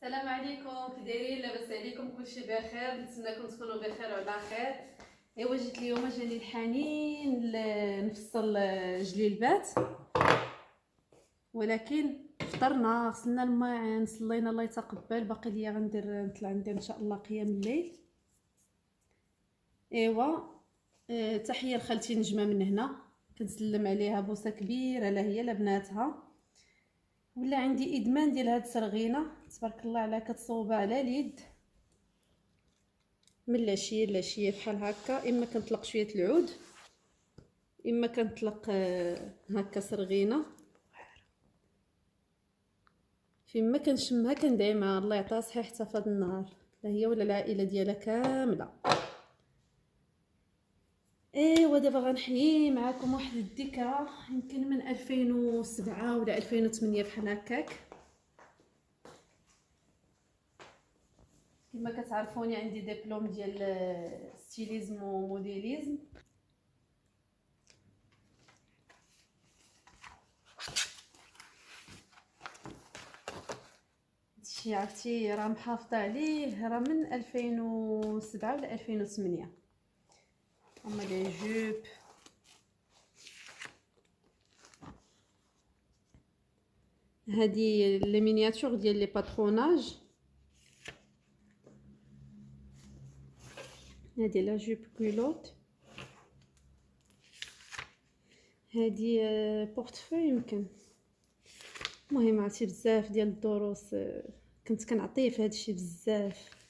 السلام عليكم، كي دايرين؟ لاباس عليكم؟ كلشي بخير؟ نتمنىكم تكونوا بخير وعلى خير. ايوا جيت اليوم، جاني الحنين نفصل جليلبات، ولكن فطرنا، غسلنا الماعن، صلينا الله يتقبل. باقي ليا نطلع ندير ان شاء الله قيام الليل. ايوا تحيه لخالتي نجمه من هنا، كنسلم عليها بوسه كبيره، لا هي لا بناتها. ولا عندي ادمان ديال هاد السرغينه، تبارك الله عليها، كتصوب على اليد من العشيه للعشيه بحال هكا. اما كنطلق شويه العود، اما كنطلق هكا سرغينه. فيما كنشمها كندعي مع الله يعطيها صحيح حتى فهاد النهار، لا هي ولا العائله ديالها كامله. ايوا دابا غنحيي معكم واحد الذكرى، يمكن من 2007 ولا 2008 بحال هكاك. كما كتعرفوني عندي دبلوم ديال ستيليزم وموديليزم. هادشي عرفتي راه محافظه عليه، راه من 2007 ولا 2008. هما لي جوب، هادي لي مينياتور ديال لي باتروناج. هادي لا جوب كولوت، هادي بورتفوي يمكن. المهم عرفتي بزاف ديال الدروس كنت كنعطيه في هادشي بزاف.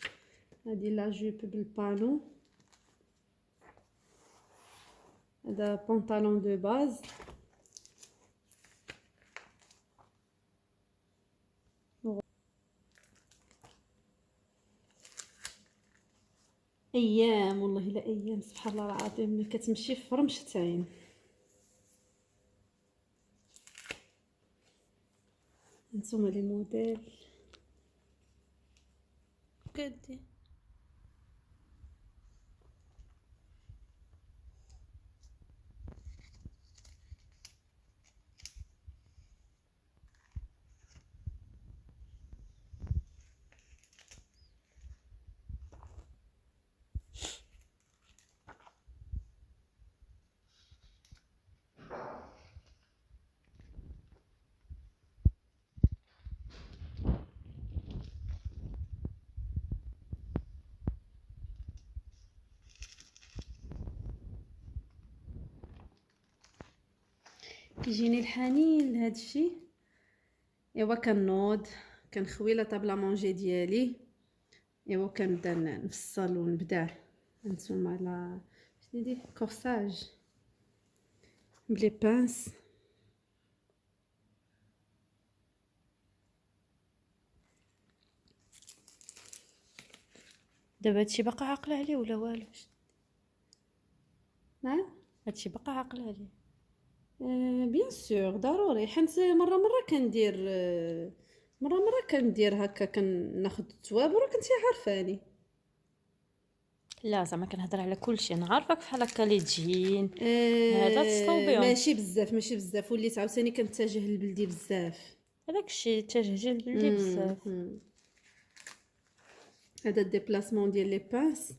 هادي لا جوب بالبانو، هذا بونطالون دو باز. ايام والله لا ايام، سبحان الله العظيم، كتمشي في رمشة عين. هانتوما لي موديل قدي. كيجيني الحنين لهذا الشيء. ايوا كنوض، كنخوي لا طابلا مونجي ديالي، ايوا كنبدا نفصل ونبدع. هانتوما لا شنو دي كورساج بلي بانس. دابا هادشي باقا عاقله عليه ولا والو؟ نعم هادشي باقا عاقل عليه. بيان سور ضروري، حيت مره كندير مره كندير هكا، كناخذ التوابل، راه كنتي عارفاني. لا زعما كنهضر على كلشي، نعرفك بحال هكا لي تجين هذا تصاوبيهم. ماشي بزاف، وليت عاوتاني كنتجه للبلدي بزاف. هذاك الشيء تجهجي البلدي بزاف. هذا الديبلاسمون ديال لي بانس.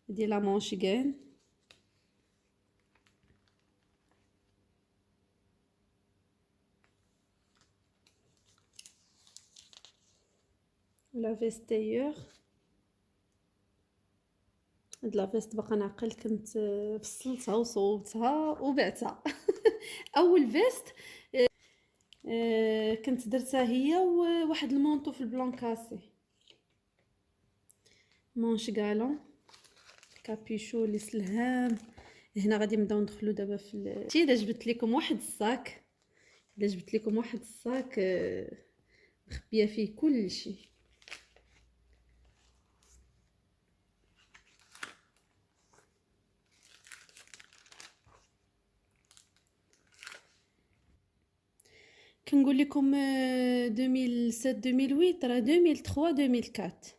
ديال لا مونش كان. لا فيستيور، هاد لا فيست باقا نعقل، كنت فصلتها وصوبتها وبعتها. اول فيست كنت درتها هي وواحد المونطو في البلون كاسي، مونش كالون، كابيشو لي سلهام. هنا غادي نبداو ندخلو دابا في الا جبت لكم واحد الصاك، الا جبت لكم واحد الصاك مخبيه فيه كل شيء. كنقول لكم 2007 2008 راه 2003 2004.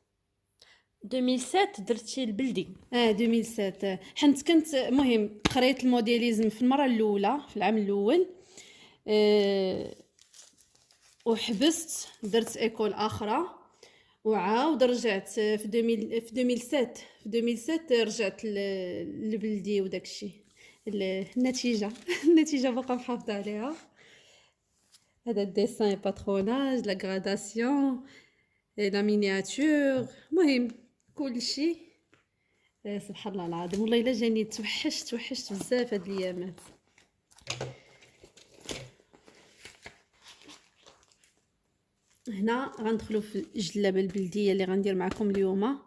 2007 درتي البلدي. 2007 حنت كنت مهم قريت الموديليزم في المره الاولى في العام الاول. وحبست درت ايكول اخرى وعاود رجعت في 2007 في 2007 رجعت لبلدي وداكشي. النتيجه النتيجه باقا محافظه عليها. هذا الديسان باتروناج لا غراداسيون لا مينياتور مهم كلشي. سبحان الله العظيم والله الا جاني توحشت بزاف هاد الايامات. هنا غندخلوا في الجلابه البلديه اللي غندير معكم اليوم.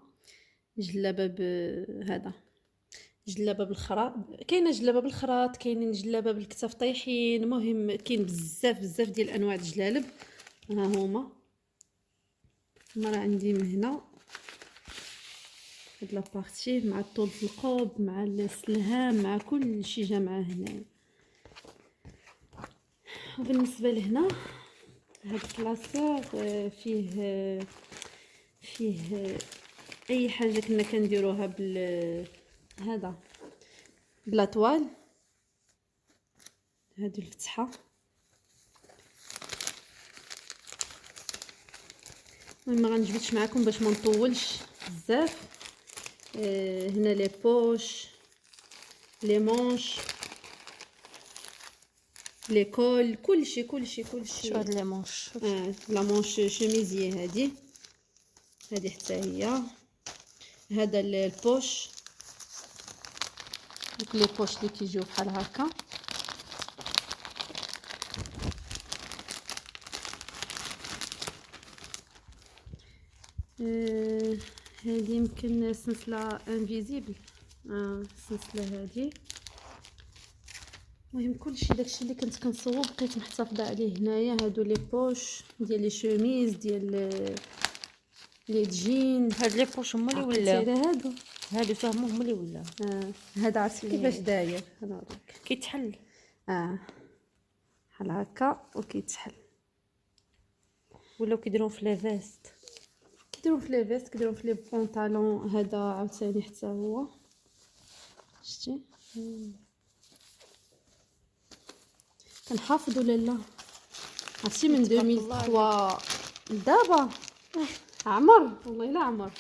جلابه بهذا جلابه بالخراط، كاينه جلابه بالخراط، كاينين جلابه بالكتاف طايحين، المهم كاين بزاف ديال انواع الجلالب. ها هما راه عندي من هنا هاد لابارتي مع الطول في القوب مع السلهام مع كل شيء جا معاه هنا. وبالنسبه لهنا هاد الكلاسور فيه اي حاجه كنا كنديروها هذا بلا طوال. هذه الفتحه ما غنجبدش معكم باش ما نطولش بزاف. هنا لي بوش لي مونش لي كول كلشي شو هاد لي مونش؟ لا مونش شميزيه هذه حتى هي. هذا البوش دوك لي بوش اللي كيجيو بحال هكا. هذه يمكن سلسله انفيزيبل. السلسله هذه المهم كلشي داكشي اللي كنت كنصوب بقيت محتفظه عليه هنايا. هادو لي بوش ديال لي شوميز ديال لي جين. هاد لي بوش هما اللي ولا هادو فهمو هما اللي ولا هذا عرفتي كيفاش داير هنوريك كيتحل بحال هكا وكيتحل. ولاو كيديروا في لي فيست كيديروا في لي فيست كيديروا في لي بونطالون. هذا عاوتاني حتى هو شتي كنحافظ ولا لا عرفتي من 2003 دابا عمر والله لا عمر.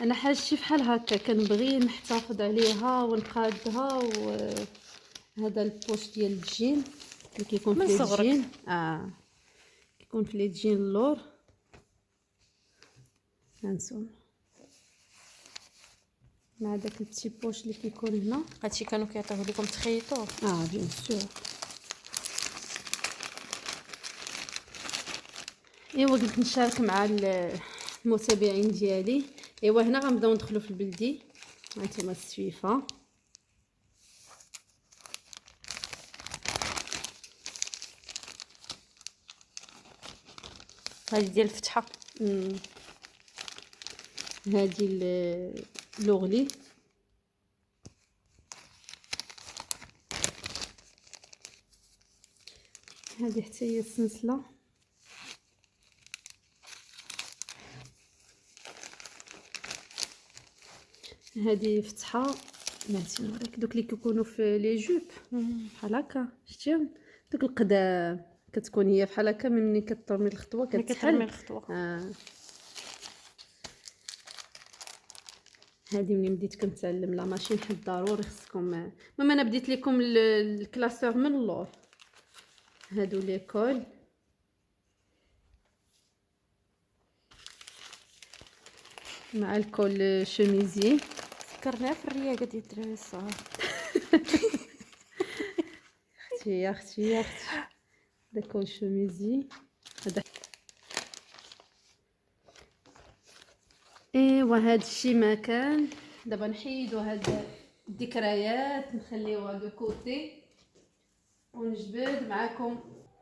انا حاجتي بحال هكا كنبغي نحتفظ عليها ونقادها. وهذا البوش ديال الجين اللي كيكون في الجين كيكون في الجين اللور هانتوما مع داك البتي بوش اللي كيكون هنا. هادشي كانوا كيعطيوه لكم تخيطوه؟ بيان سور. ايوا قلت نشارك مع المتابعين ديالي. ايوا هنا غنبداو ندخلوا في البلدي. هانتوما السويفه هادي ديال الفتحه. هادي لوغلي. هادي حتى هي السلسله. هذه فتحه بلاتي نوريك دوك اللي كيكونوا في لي جوب بحال هكا شتي دوك القدام كتكون هي بحال هكا ملي كترمي الخطوه كتحل هذه منين بديت كنتعلم لا ماشين حد ضروري خصكم. المهم انا بديت لكم الكلاسور من اللور. هادو لي كول مع الكول شوميزي. فكرنا في الرياقه ديال الدراري الصغار. اختي دا كول شوميزي هذا. ايوا هذا الشيء ما كان. دابا نحيدوا هاد الذكريات نخليوها دو كوتي ونجبد معكم.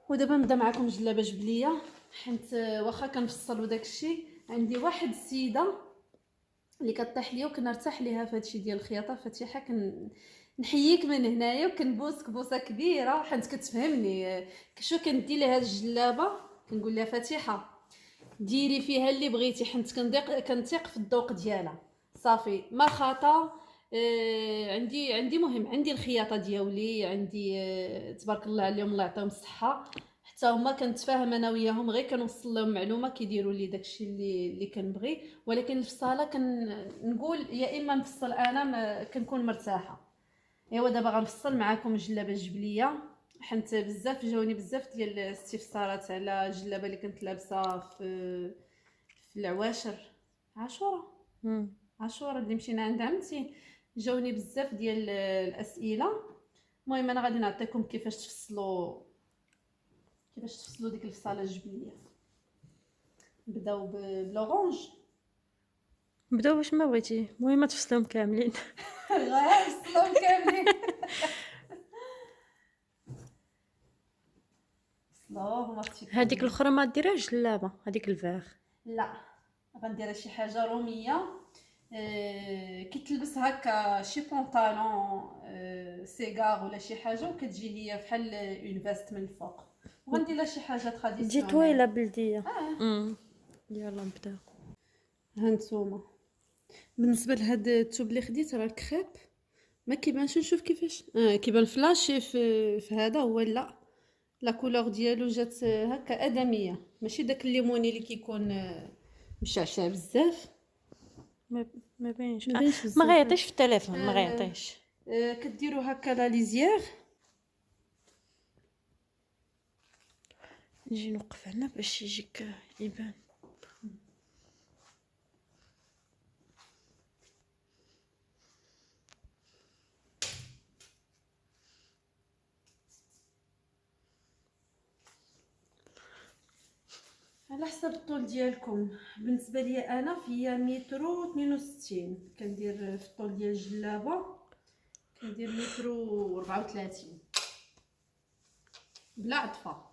ودابا نبدا معكم جلابه جبليه حيت واخا كنفصل وداك الشيء عندي واحد السيده اللي كطيح ليا وكنرتاح ليها في هادشي ديال الخياطه. فتيحه نحييك من هنايا وكنبوسك بوسه كبيره حيت كتفهمني. شو كندير لها هاد الجلابه كنقول لها فتيحه ديري فيها اللي بغيتي، حيت كنثيق في الذوق ديالها. صافي ما خطا. عندي مهم، عندي الخياطه ديالي، عندي تبارك الله عليهم الله يعطيهم الصحه. حتى هما كنتفاهم انا وياهم، غير كنوصل لهم معلومه كيديروا لي داكشي اللي كنبغي. ولكن الفصاله كنقول يا اما نفصل انا ما كنكون مرتاحه. ايوا دابا غنفصل معكم الجلابه الجبليه، حنت بزاف جاوني بزاف ديال الاستفسارات على الجلابه اللي كنت لابسه في العواشر عاشوره اللي مشينا عند عمتي. جاوني بزاف ديال الاسئله. المهم انا غادي نعطيكم كيفاش تفصلوا ديك الفصاله الجبليه. نبداو بلورانج. نبداو باش ما بغيتي، المهم تفصلهم كاملين. غير فصلهم كاملين. فصلوهم هذيك الاخرى ما ديرهاش جلابه، هذيك الفيغ. لا، غندير شي حاجه روميه. كي تلبس هكا شي بونطالون سيغار ولا شي حاجه، وكتجي هي بحال اون فيست من الفوق. وغندير لها شي حاجه تجي تراديسيونيل. طويله بلديه. يلا نبداو. هانتوما بالنسبه لهاد الثوب اللي خديت راه الكريب ما كيبانش. نشوف كيفاش كيبان فلاشي في هذا هو. لا كولور ديالو جات هكا ادميه، ماشي داك الليموني اللي كيكون مشعشع بزاف. ما بينش. ما بينش ما بزاف. غيعطيش في التليفون، ما غيعطيش. كديروا هكا لا ليزيير. نجي نوقف هنا باش يجيك يبان. على حسب الطول ديالكم. بالنسبه لي انا فيا متر 62، كندير في الطول ديال الجلابه كندير متر 34 بلا عطفه.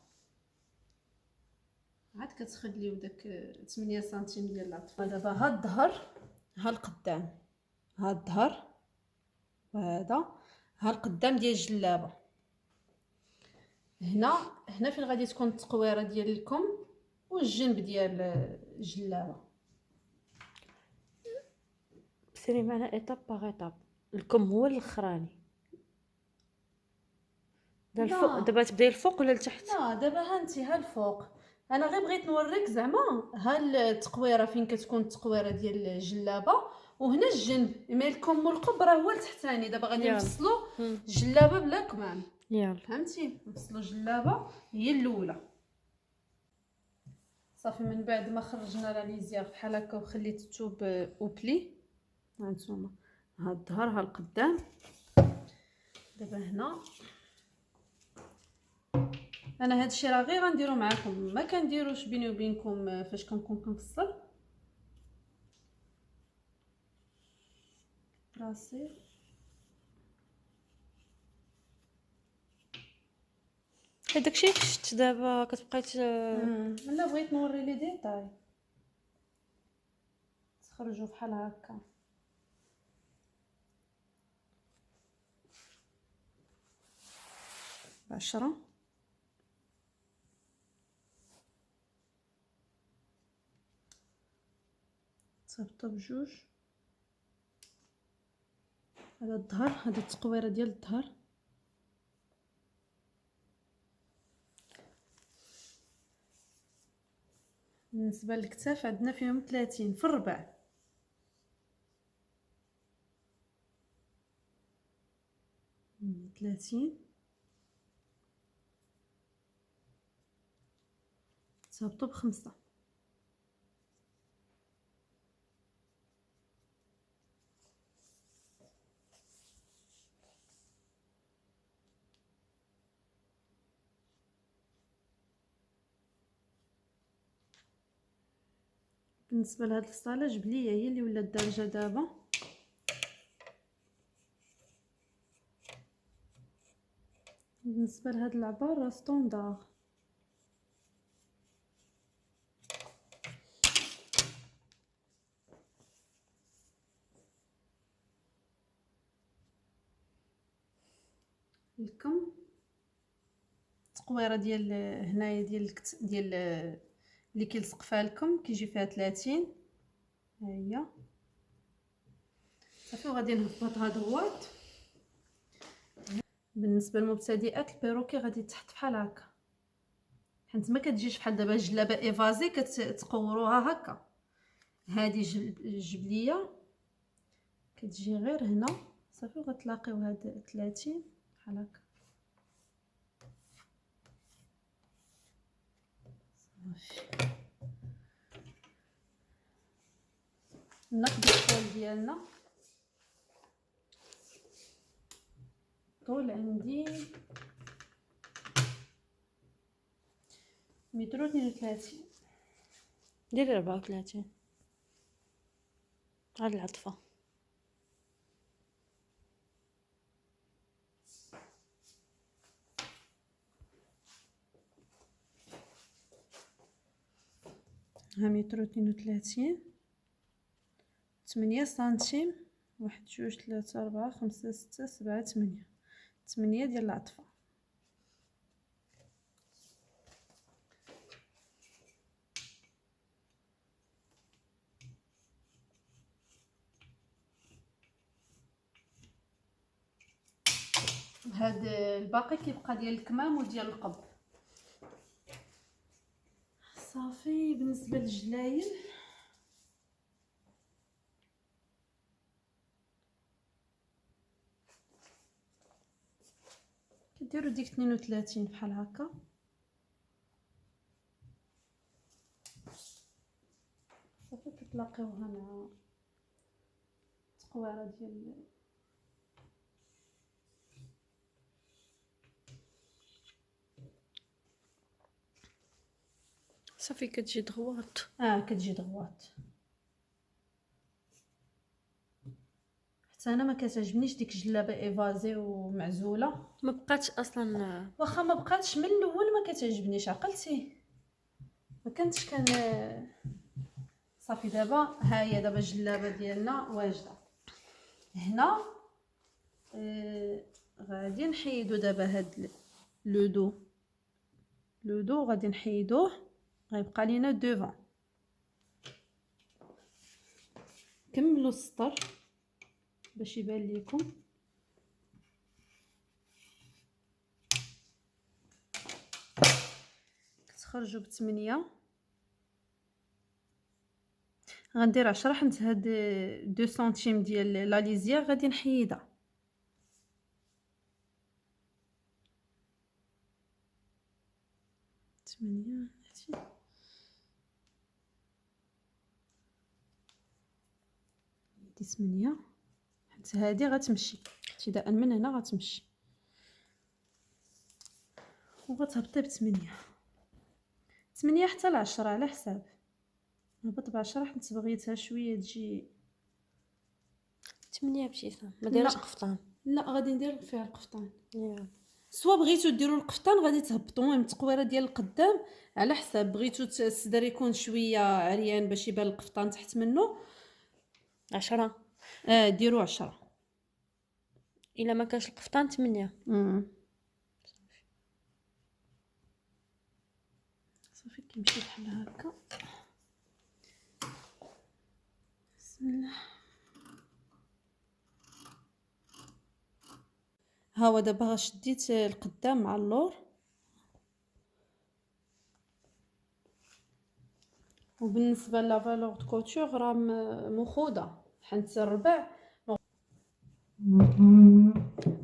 عاد كتخليو داك 8 سنتيم ديال العطفه. دابا ها الظهر ها القدام، ها الظهر وهذا ها القدام ديال الجلابه. هنا فين غادي تكون التقويره ديال الكم والجنب ديال الجلابه. سيري معنا ايطاب باغ ايطاب. الكم هو الاخراني. دابا تبداي الفوق ولا لتحت؟ لا دابا ها انت ها الفوق. انا غير بغيت نوريك زعما ها التقويره فين كتكون التقويره ديال الجلابه، وهنا الجنب مي الكم والقب راه هو التحتاني. دابا غادي نفصلوا الجلابه بلا كمام. يلا فهمتي، نفصلوا الجلابه هي الاولى. صافي من بعد ما خرجنا لا ليزير بحال هكا وخليت الثوب اوبلي. هانتوما ها الظهر ها القدام. دابا هنا انا هاد الشيء راه غير غنديرو معاكم، ما كنديروش بيني وبينكم فاش كنكون كنفصل. راسي داكشي شفت دابا كتبقاي لا بغيت نوري لي ديتاي تخرجوا بحال هكا. ب10 صيفطوا بجوج. هذا الظهر، هذه التقويره ديال الظهر. بالنسبه للكتاف عندنا فيهم 30 في الربع. ثلاثين صابطو ب5. بالنسبه لهاد الصاله جبليه هي اللي ولات دارجه دابا. بالنسبه لهاد العبار راه ستوندار. الكم التقويره ديال هنايا ديال اللي كيلصق فيها لكم كيجي فيها 30. ها هي صافي. وغادي نهبطها دوات. بالنسبه للمبتدئات البيروكي غادي تحط بحال هكا، حيت ما كتجيش بحال دابا الجلابه ايفازي كتقوروها هكا. هذه الجبليه كتجي غير هنا صافي. وغتلاقيو هاد 30 بحال هكا صافي. نقد الطول ديالنا، طول عندي 132. ديري 34 على العطفة. ها 132 8 سنتيم. 1 2 3 4 5 6 7 8 8 ديال العطفه. هاد الباقي كيبقى ديال الكمام وديال القب صافي. بالنسبه للجلايل كديروا ديك 32 بحال هكا صافي. كتلاقيوها مع التقويره ديال صافي كتجي دغوات. كتجي دغوات. حتى انا ما كتعجبنيش ديك الجلابه ايفازي ومعزوله. ما بقاتش اصلا. واخا ما بقاتش من الاول ما كتعجبنيش عقلتي. ما كنتش صافي. دابا ها هي دابا الجلابه ديالنا واجده هنا. غادي نحيدو دابا هاد لو دو غادي نحيدوه. غيبقى لينا دوفون. كملوا السطر باش يبان لكم. كتخرجوا ب8. غندير 10 حيت هاد 2 سنتيم ديال لا ليزيير غادي نحيدها. ثمانية دي 8 حيت هادي غتمشي ابتداء من هنا غتمشي وغتهبطي ب8. 8 حتى ل10 على حساب. نهبط ب10 حيت بغيتها شويه تجي 8 بشيصه. ما دايرش لا. قفطان. لا غادي ندير فيها القفطان. يا سوا بغيتو ديروا القفطان غادي تهبطوا. المهم التقويره ديال القدام على حساب. بغيتو الصدر يكون شويه عريان باش يبان القفطان تحت منه 10. ديروا 10. الا ما كانش القفطان 8. صافي كيمشي بحال هكا. بسم الله. ها هو دابا شديت القدام مع اللور. وبالنسبه لا فالور دو كوتور راه مخوضه حيت الربع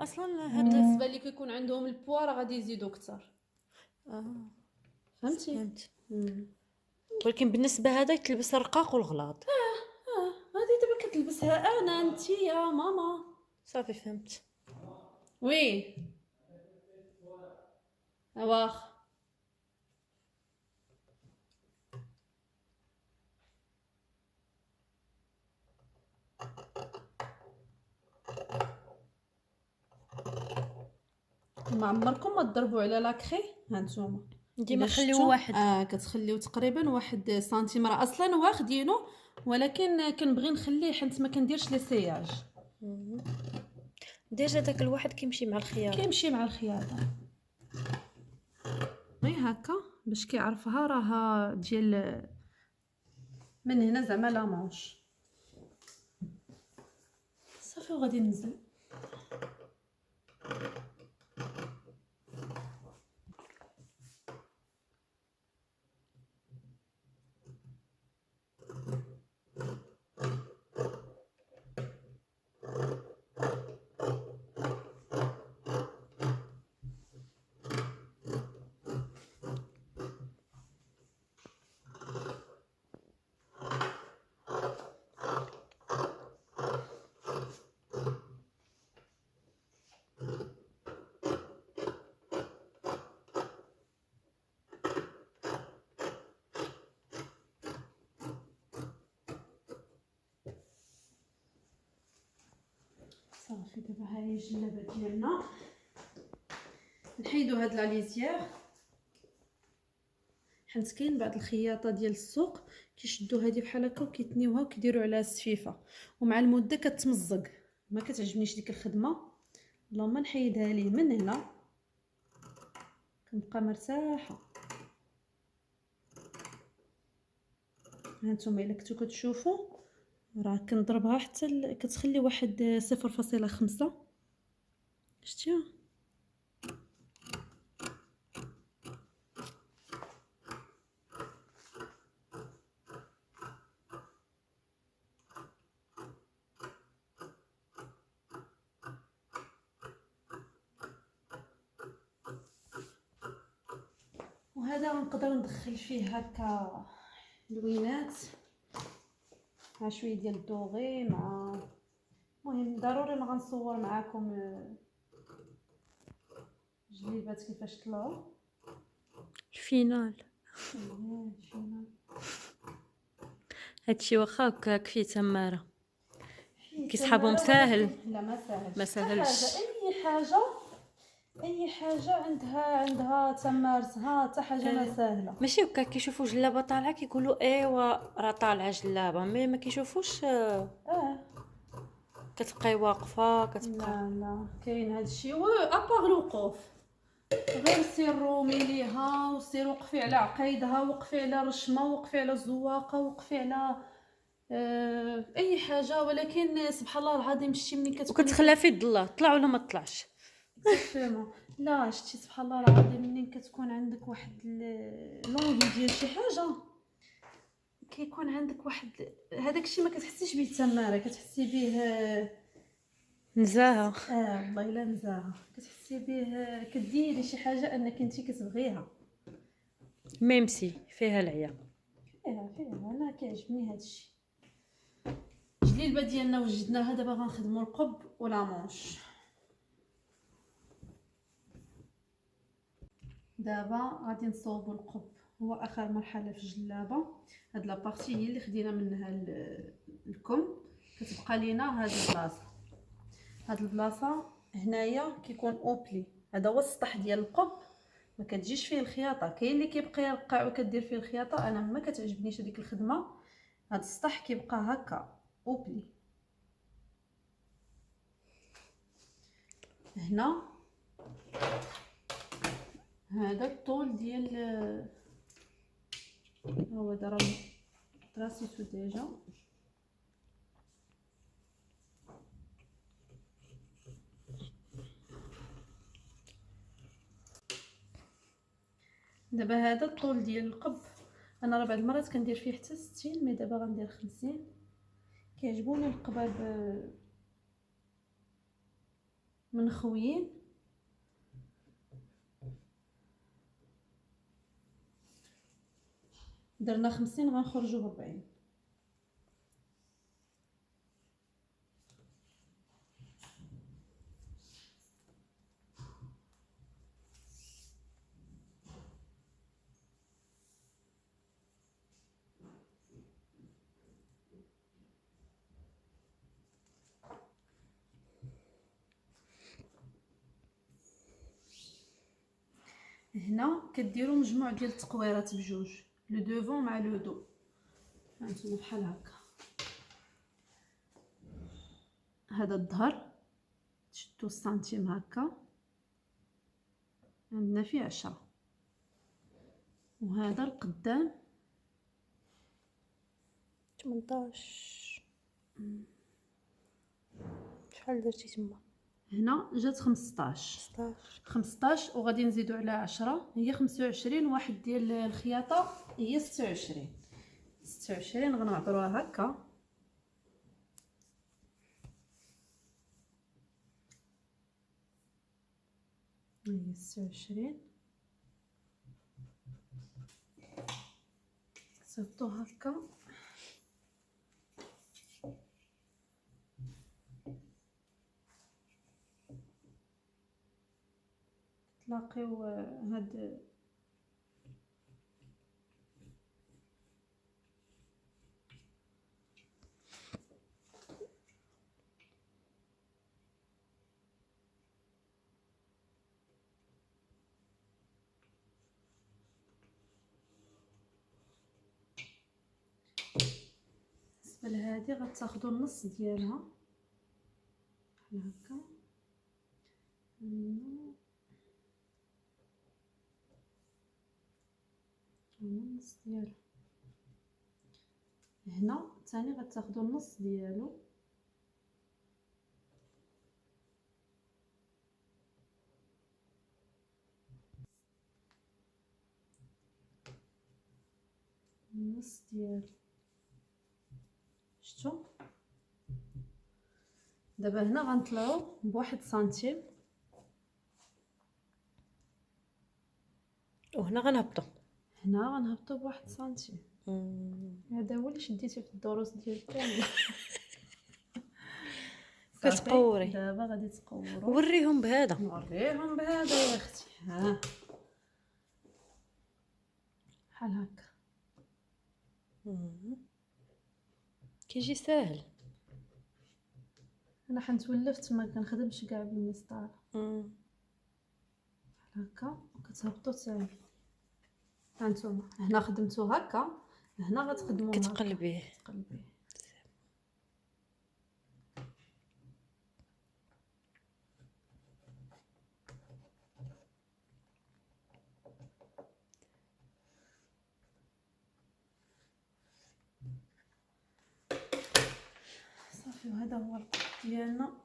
اصلا هاد بالنسبه اللي كيكون عندهم البوا راه غادي يزيدوا اكثر. فهمتي. فهمت. ولكن بالنسبه هذا تلبس رقاق والغلاط. غادي دابا كتلبسها انا انت يا ماما. صافي فهمت. وي واخ. ما عمركم ما تضربوا على لاكري. هانتوما ديما إلا خليوه شفتو، واحد. كتخليو تقريبا 1 سنتيم. راه اصلا واخدينه ولكن كنبغي نخليه حيت ما كنديرش لي سياج. ديجا داك الواحد كيمشي مع الخيار. كيمشي مع الخياطه. غير هكا باش كيعرفها راها ديال من هنا زعما لا مانش صافي. وغادي ننزل صافي. دابا ها هي الجلابه ديالنا، نحيدو هاد لا ليزيير حيت كاين بعض الخياطه ديال السوق كيشدو هادي بحال هكا وكيتنيوها وكيديروا عليها السفيفه، ومع المده كتمزق. ما كتعجبنيش ديك الخدمه. اللهم نحيدها ليه من هنا كنبقى مرتاحه. هانتوما الا كنتو كتشوفوا راه كنضربها حتى كتخلي واحد 0.5. شتيها؟ وهذا غنقدر ندخل فيه هكا لوينات مع شويه ديال الدوغي مع. المهم ضروري ما غنصور معاكم جليبات كيفاش طلعوا. الفينال هادشي واخا هكاك فيه تماره كيسحابهم ساهل. لا ما ساهلش. ما ساهلش. اي حاجه عندها تمارسها، حتى حاجه ما ساهله. ماشي هكا كيشوفوا جلابه طالعه كيقولوا ايوا راه طالعه جلابه، مي ما كيشوفوش كتبقاي واقفه كتبقى. لا كاين هادشي و اباغ الوقوف، غير سيروا ميليها وسير وقفي على عقيدها، وقفي على رشمه، وقفي على الزواقه، وقفي على اي حاجه. ولكن سبحان الله العظيم شتي ملي وكتخلى في الضله طلع ولا ما طلعش. اكزاكتومون. لا شتي سبحان الله العظيم منين كتكون عندك واحد لونغي ديال شي حاجه، كيكون عندك واحد هذاك الشيء ما كتحسيش به تماره، كتحسي به نزاهه. والله الا نزاهه. كتحسي به كديري شي حاجه انك انت كتبغيها. ميمسي فيها العيا. فيها انا كيعجبني هادشي. الجليبه ديالنا وجدناها، دابا غنخدموا القب ولا مونش. دابا غادي نصوبوا القب، هو اخر مرحله في الجلابه. هاد لابارتي هي اللي خدينا منها الكم. كتبقى لينا هاد البلاصه، هاد البلاصه هنايا كيكون اوبلي. هذا هو السطح ديال القب، ما كتجيش فيه الخياطه. كاين اللي كيبقى يرقع وكدير فيه الخياطه، انا ما كتعجبنيش هذيك الخدمه. هاد السطح كيبقى هكا اوبلي. هنا هذا الطول ديال هو دابا تراسيتو ديجا. دابا هذا الطول ديال القب، انا راه بعض المرات كندير فيه حتى 60، مي دابا غندير 50. كيعجبوني القباب منخويين. درنا 50 غنخرجوا ب 40. هنا كديروا مجموع ديال التقويرات بجوج، لو دوفون مع لو دو. هانتوما بحال هكا. هذا الظهر تشدو السنتيم هكا، عندنا فيه 10. وهذا القدام 18. شحال درتي تما؟ هنا جات 15. 16. 15 وغادي نزيدو على 10 هي 25. واحد ديال الخياطه هي 26. 26 غنعبروها هكا. هي 26 صيفطو هكا. تلاقيو هاد بالنسبه لهادي غتاخدو النص ديالها بحال هكا. هنا النص ديالو. هنا ثاني غتاخدو النص ديالو. النص ديالو شفتو. دابا هنا غنطلعو بواحد سنتيم وهنا غنهبطو. هنا غنهبطو بواحد سنتيم. هذا هو اللي شديتي في الدروس ديال التانية. كتقوري دابا غادي تقوروا. وريهم بهذا. نوريهم بهذا يا اختي. ها بحال هكا كيجي ساهل. انا حنت ولفت ما كنخدمش كاع بالمسطره. بحال هكا وكتهبطوا ثاني. هانتوما هنا خدمتو هكا. هنا غتخدموا كتقلبيه. تقلبيه. صافي وهذا هو القط ديالنا.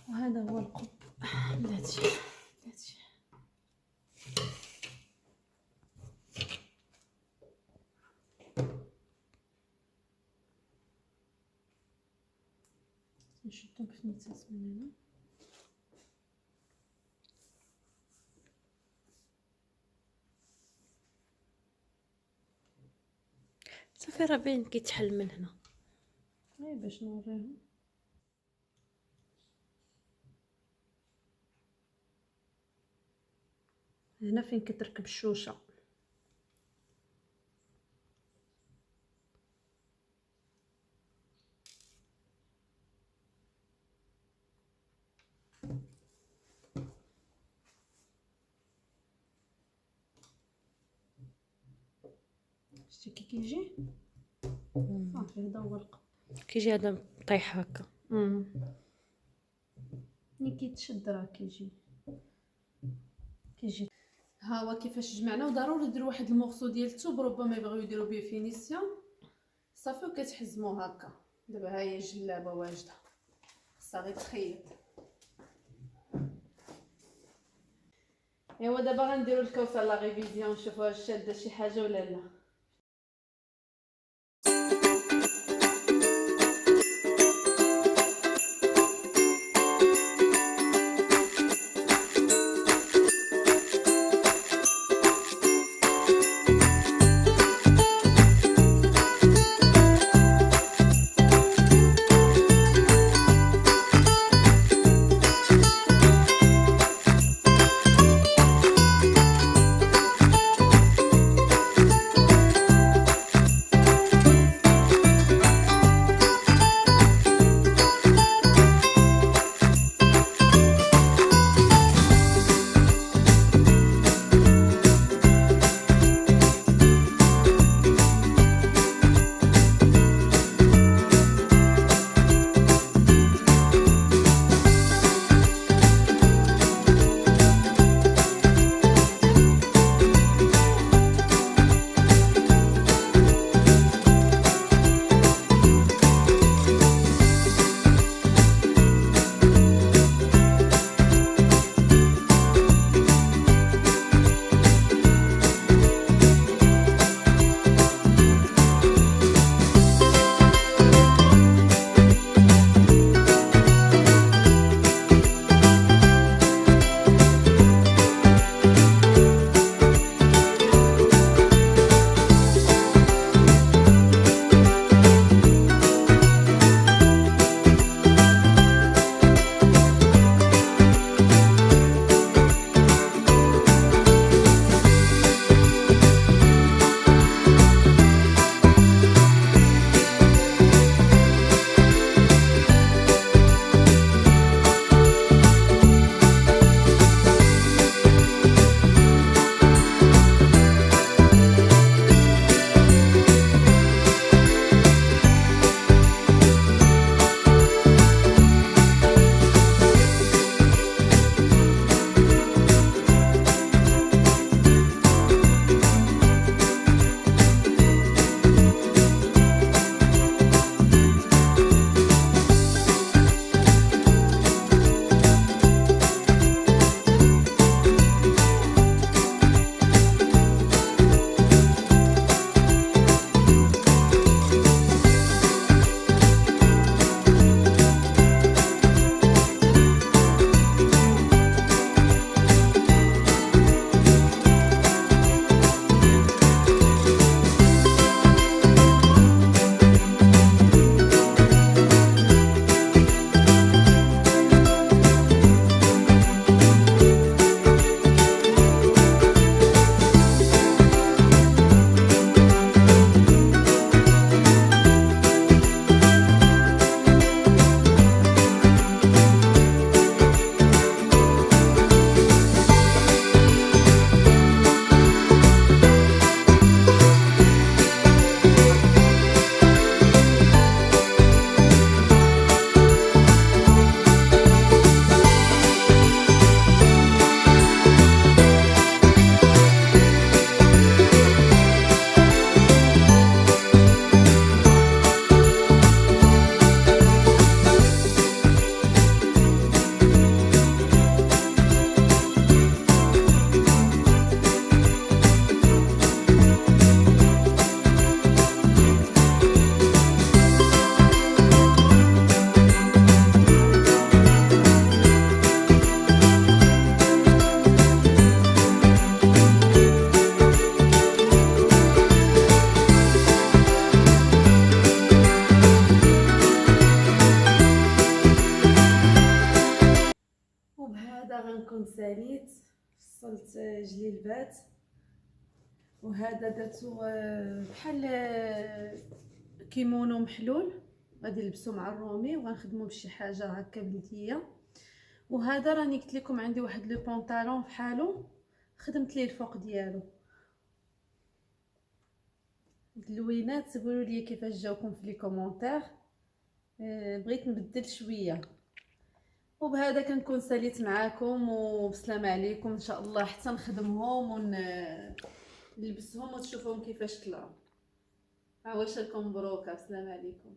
وهذا هو القب بلاتي. نشدو بفنيتات من هنا. صافي راه باين كيتحل من هنا. غير باش نوريهم. هنا فين كتركب الشوشه. شتي كي كيجي. صافي هذا هو القب. كيجي هذا طيح هكا. ملي كيتشد راه كيجي. ها هو كيفاش جمعنا. وضروري ديروا واحد المورسو ديال الثوب ربما يبغيو يديروا به فينيسيون. صافي وكتحزموا هكا. دابا ها هي الجلابه واجده خصها غير تخيط. ايوا دابا غنديروا الكوسه لا ريفيزيون نشوفوا واش شاده شي حاجه ولا لا. وهذا غنكون ساليت فصلت جليلبات، وهذا درتو بحال كيمونو محلول غادي نلبسو مع الرومي وغنخدمو بشي حاجه هكا بلديه. وهذا راني قلت لكم عندي واحد لو بونطالون بحالو خدمت ليه الفوق ديالو. اللوينات قولوا لي كيفاش جاوكم في لي كومونتير. بغيت نبدل شويه. وبهذا كنكون ساليت معاكم، وبسلام عليكم ان شاء الله حتى نخدمهم ونلبسهم وتشوفوهم كيفاش طلعوا. عواشركم مبروكه، السلام عليكم.